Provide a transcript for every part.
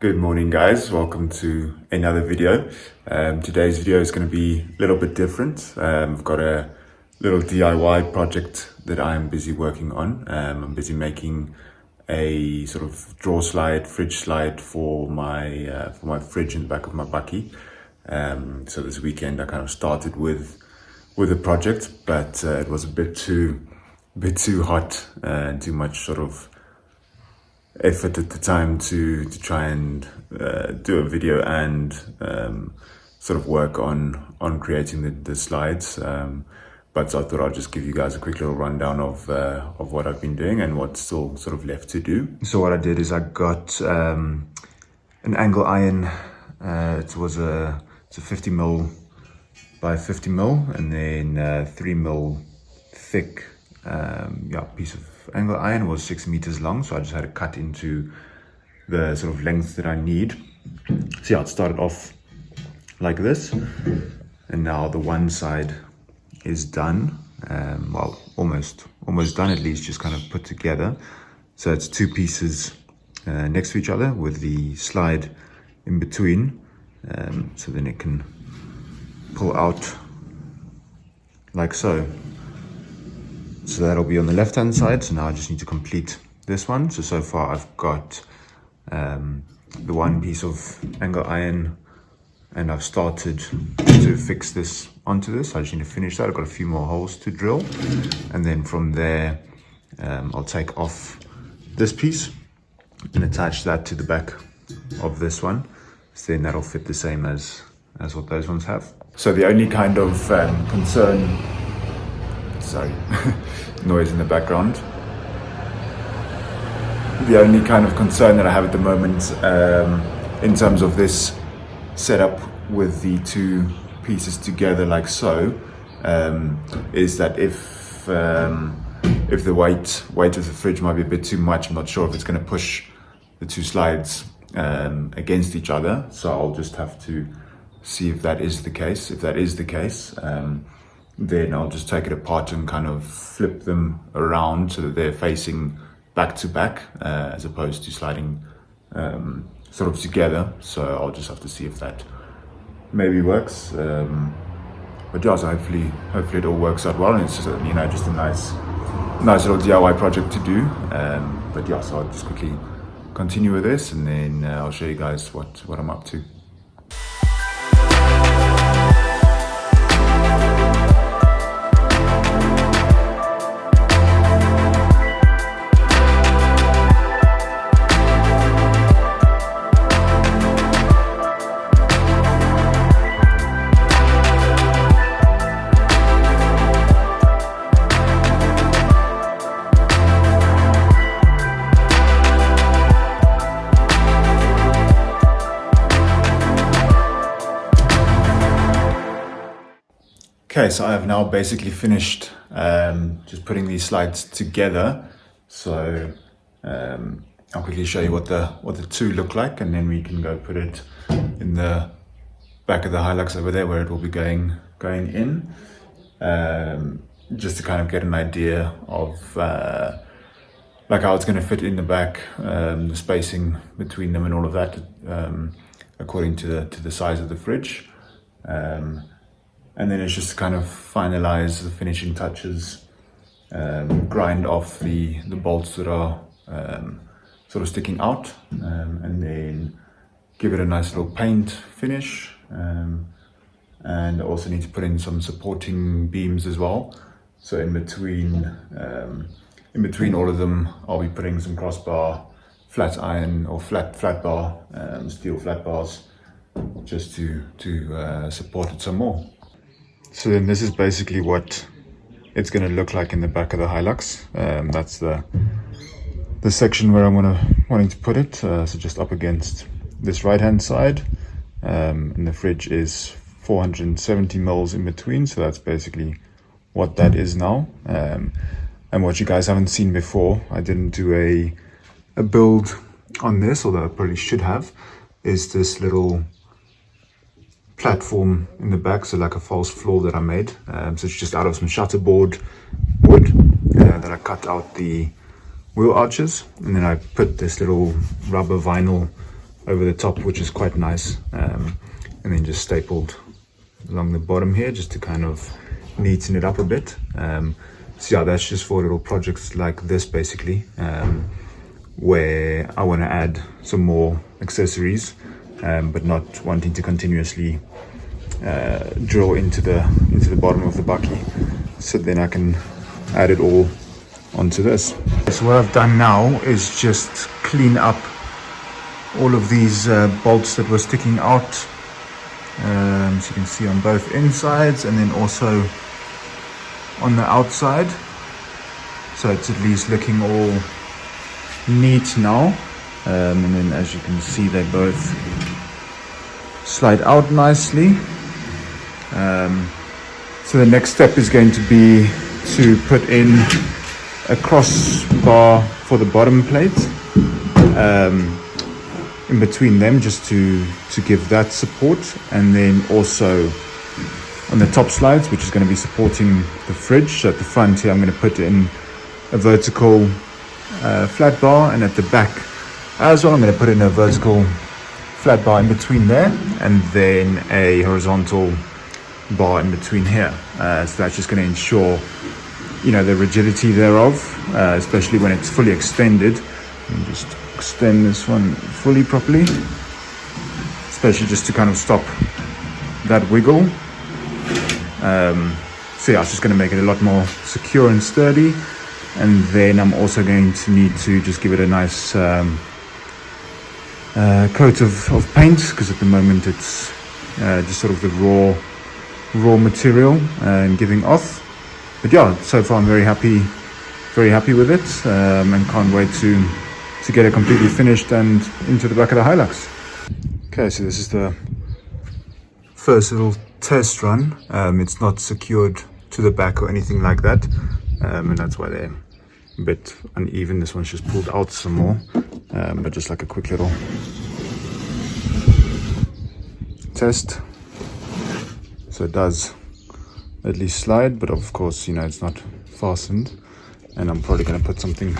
Good morning guys, welcome to another video. Today's video is going to be a little bit different. I've got a little DIY project that I'm busy working on. I'm busy making a sort of drawer slide, fridge slide for my fridge in the back of my bakkie. So this weekend I kind of started with a project, but it was a bit too hot and too much sort of effort at the time to try and do a video and sort of work on creating the slides. But I thought I'll just give you guys a quick little rundown of what I've been doing and what's still sort of left to do. So what I did is I got an angle iron. It's a 50mm by 50mm, and then 3mm thick piece of angle iron. Was 6 meters long, so I just had to cut into the sort of length that I need. So yeah, it started off like this, and now the one side is done. Well, almost done, at least, just kind of put together. So it's two pieces next to each other with the slide in between, so then it can pull out like so. So that'll be on the left hand side. So now I just need to complete this one. So far I've got the one piece of angle iron, and I've started to fix this onto this. I just need to finish that. I've got a few more holes to drill, and then from there I'll take off this piece and attach that to the back of this one. So then that'll fit the same as what those ones have. So the only kind of concern, sorry, noise in the background. The only kind of concern that I have at the moment in terms of this setup with the two pieces together like so, is that if the weight of the fridge might be a bit too much, I'm not sure if it's going to push the two slides against each other. So I'll just have to see if that is the case. If that is the case, then I'll just take it apart and kind of flip them around so that they're facing back to back, as opposed to sliding sort of together. So I'll just have to see if that maybe works. But yeah, so hopefully it all works out well, and it's just just a nice little DIY project to do. But yeah, so I'll just quickly continue with this, and then I'll show you guys what I'm up to. Okay, so I have now basically finished just putting these slides together. So I'll quickly show you what the two look like, and then we can go put it in the back of the Hilux over there where it will be going in, just to kind of get an idea of like how it's going to fit in the back, the spacing between them and all of that, according to the size of the fridge. And then it's just to kind of finalize the finishing touches, grind off the bolts that are sort of sticking out, and then give it a nice little paint finish. And I also need to put in some supporting beams as well. So in between all of them, I'll be putting some crossbar, flat iron or flat bar, steel flat bars, just to support it some more. So then this is basically what it's going to look like in the back of the Hilux. That's the section where I'm wanting to put it. So just up against this right hand side, and the fridge is 470mm in between. So that's basically what that is now. And what you guys haven't seen before, I didn't do a build on this, although I probably should have, is this little platform in the back, so like a false floor that I made. So it's just out of some shutterboard wood that I cut out the wheel arches, and then I put this little rubber vinyl over the top, which is quite nice, and then just stapled along the bottom here just to kind of neaten it up a bit. So yeah, that's just for little projects like this basically, where I want to add some more accessories, but not wanting to continuously drill into the bottom of the bucky. So then I can add it all onto this. So what I've done now is just clean up all of these bolts that were sticking out, so you can see on both insides and then also on the outside. So it's at least looking all neat now, and then as you can see they both slide out nicely. So the next step is going to be to put in a crossbar for the bottom plate in between them, just to give that support, and then also on the top slides, which is going to be supporting the fridge. So at the front here I'm going to put in a vertical flat bar, and at the back as well I'm going to put in a vertical flat bar in between there, and then a horizontal bar in between here. So that's just going to ensure, you know, the rigidity thereof, especially when it's fully extended. And just extend this one fully properly, especially just to kind of stop that wiggle. So yeah, it's just going to make it a lot more secure and sturdy. And then I'm also going to need to just give it a nice coat of paint, because at the moment it's just sort of the raw material and giving off. But yeah, so far I'm very happy with it, and can't wait to get it completely finished and into the back of the Hilux. Okay, so this is the first little test run. It's not secured to the back or anything like that, and that's why they're a bit uneven. This one's just pulled out some more, but just like a quick little test. So it does at least slide, but of course, you know, it's not fastened, and I'm probably going to put something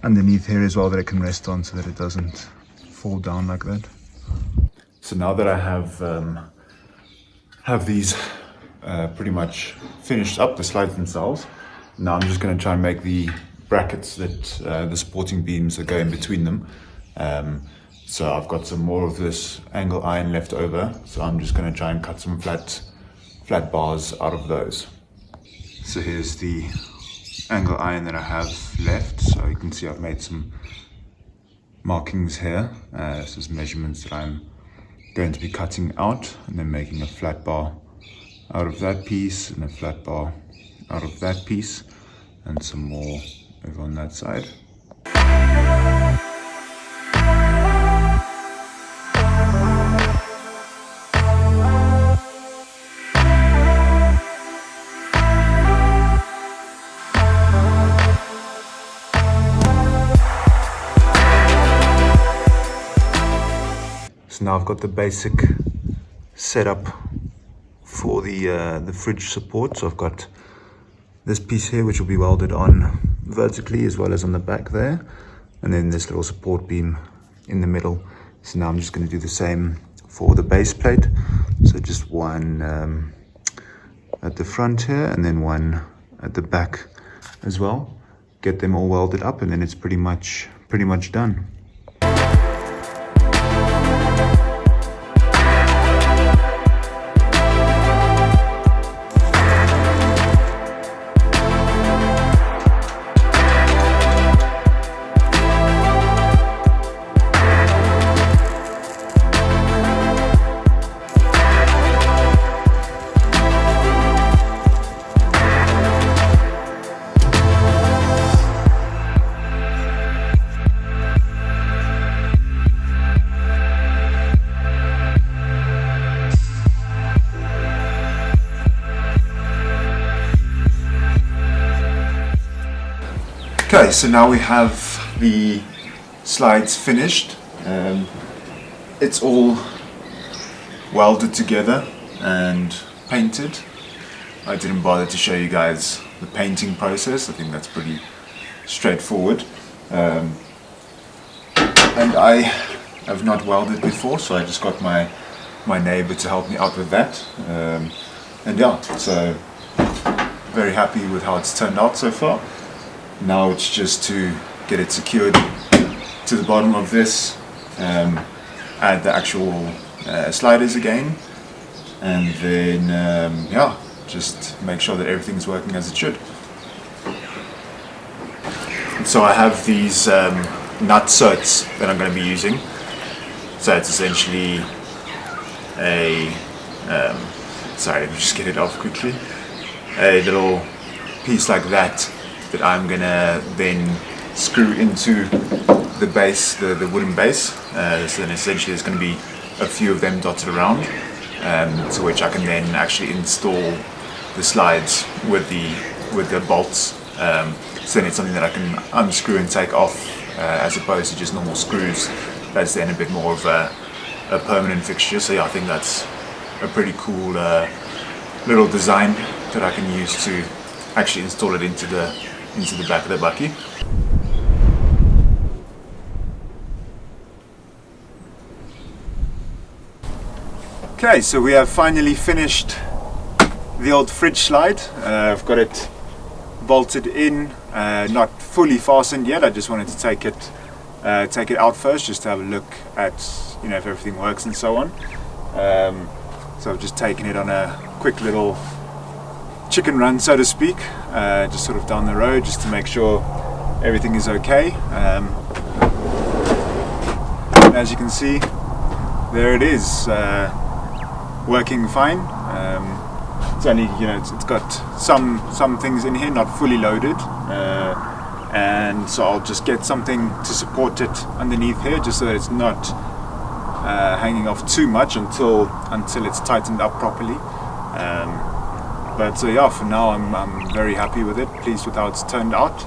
underneath here as well that it can rest on, so that it doesn't fall down like that. So now that I have these pretty much finished up, the slides themselves, now I'm just going to try and make the brackets that the supporting beams that go in between them. So I've got some more of this angle iron left over, so I'm just going to try and cut some flat bars out of those. So here's the angle iron that I have left. So you can see I've made some markings here. This is measurements that I'm going to be cutting out, and then making a flat bar out of that piece, and a flat bar out of that piece, and some more over on that side. So now I've got the basic setup for the fridge support. So I've got this piece here, which will be welded on vertically as well as on the back there, and then this little support beam in the middle. So now I'm just going to do the same for the base plate. So just one at the front here, and then one at the back as well. Get them all welded up, and then it's pretty much done. Okay, so now we have the slides finished. It's all welded together and painted. I didn't bother to show you guys the painting process. I think that's pretty straightforward. And I I've not welded before, so I just got my neighbor to help me out with that. And yeah, so very happy with how it's turned out so far. Now it's just to get it secured to the bottom of this, add the actual sliders again, and then yeah, just make sure that everything's working as it should. So I have these nut certs that I'm going to be using. So it's essentially a sorry, let me just get it off quickly. A little piece like that I'm gonna then screw into the base, the wooden base. So then essentially there's going to be a few of them dotted around, to which I can then actually install the slides with the bolts. So then it's something that I can unscrew and take off, as opposed to just normal screws. That's then a bit more of a permanent fixture. So yeah, I think that's a pretty cool little design that I can use to actually install it into the back of the bucky. Okay, so we have finally finished the old fridge slide. I've got it bolted in, not fully fastened yet. I just wanted to take it out first, just to have a look at, you know, if everything works and so on. So I've just taken it on a quick little chicken run, so to speak, just sort of down the road, just to make sure everything is okay. As you can see, there it is, working fine. It's only, you know, it's got some things in here not fully loaded, and so I'll just get something to support it underneath here, just so that it's not hanging off too much until it's tightened up properly. But so yeah, for now I'm very happy with it, pleased with how it's turned out,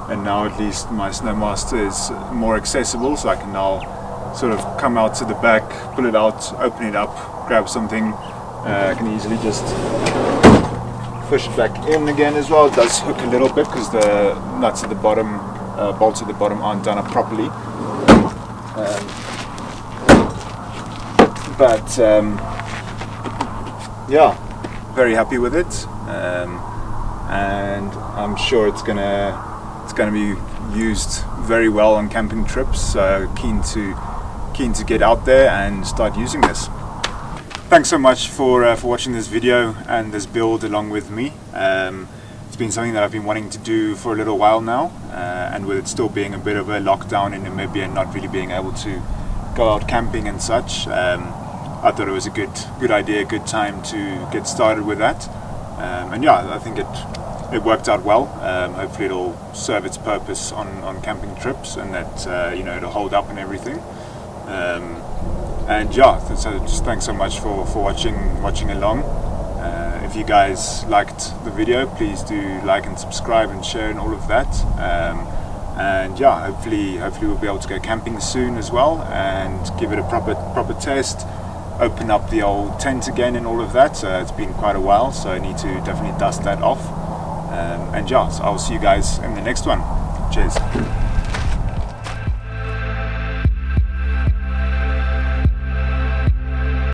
and now at least my Snomaster is more accessible, so I can now sort of come out to the back, pull it out, open it up, grab something. I can easily just push it back in again as well. It does hook a little bit because the nuts at the bottom, bolts at the bottom aren't done up properly. But yeah, very happy with it, and I'm sure it's gonna be used very well on camping trips. So keen to get out there and start using this. Thanks so much for watching this video and this build along with me. It's been something that I've been wanting to do for a little while now, and with it still being a bit of a lockdown in Namibia and not really being able to go out camping and such, I thought it was a good idea, good time to get started with that. And yeah, I think it worked out well. Hopefully it'll serve its purpose on camping trips, and that you know, it'll hold up and everything. And yeah, so just thanks so much for watching along. If you guys liked the video, please do like and subscribe and share and all of that. And yeah, hopefully we'll be able to go camping soon as well, and give it a proper test, open up the old tent again and all of that. It's been quite a while, so I need to definitely dust that off. And yeah, so I'll see you guys in the next one. Cheers.